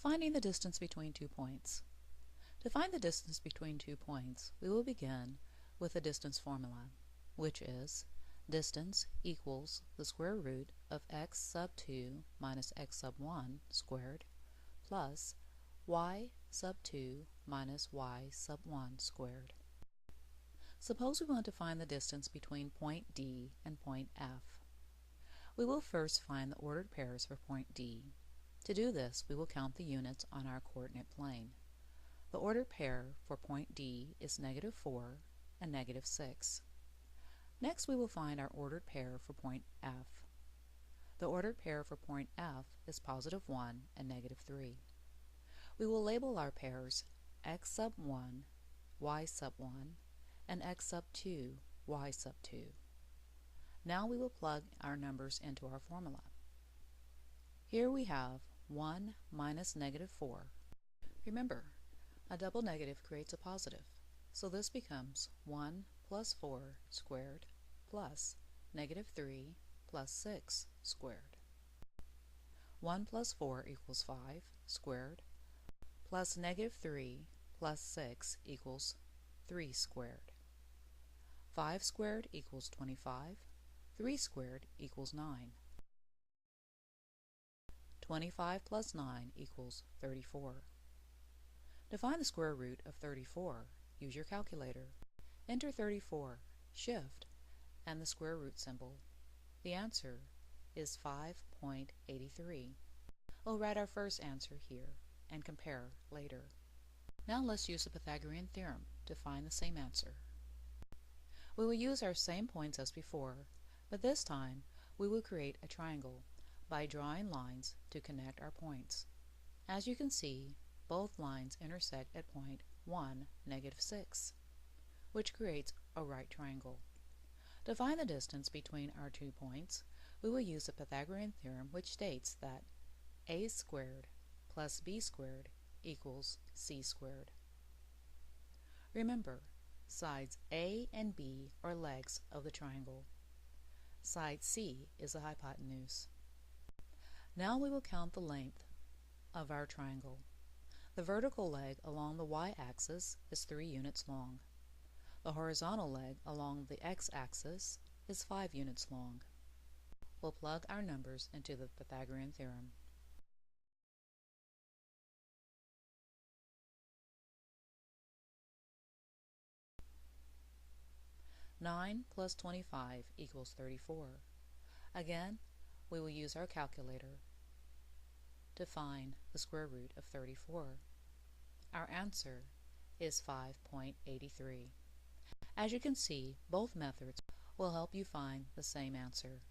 Finding the distance between 2 points. To find the distance between 2 points, we will begin with the distance formula, which is distance equals the square root of x sub 2 minus x sub 1 squared plus y sub 2 minus y sub 1 squared. Suppose we want to find the distance between point D and point F. We will first find the ordered pairs for point D. To do this, we will count the units on our coordinate plane. The ordered pair for point D is -4 and -6. Next, we will find our ordered pair for point F. The ordered pair for point F is +1 and -3. We will label our pairs x sub 1, y sub 1, and x sub 2, y sub 2. Now we will plug our numbers into our formula. Here we have 1 minus -4. Remember, a double negative creates a positive, so this becomes 1 plus 4 squared plus -3 plus 6 squared. 1 plus 4 equals 5 squared plus -3 plus 6 equals 3 squared. 5 squared equals 25. 3 squared equals 9. 25 plus 9 equals 34. To find the square root of 34, use your calculator. Enter 34, shift, and the square root symbol. The answer is 5.83. We'll write our first answer here and compare later. Now let's use the Pythagorean theorem to find the same answer. We will use our same points as before, but this time we will create a triangle by drawing lines to connect our points. As you can see, both lines intersect at point 1, -6, which creates a right triangle. To find the distance between our 2 points, we will use the Pythagorean theorem, which states that a squared plus b squared equals c squared. Remember, sides A and B are legs of the triangle. Side C is the hypotenuse. Now we will count the length of our triangle. The vertical leg along the y-axis is 3 units long. The horizontal leg along the x-axis is 5 units long. We'll plug our numbers into the Pythagorean theorem. (9 plus 25 equals 34). Again, we will use our calculator to find the square root of 34. Our answer is 5.83. As you can see, both methods will help you find the same answer.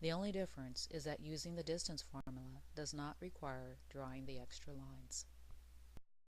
The only difference is that using the distance formula does not require drawing the extra lines.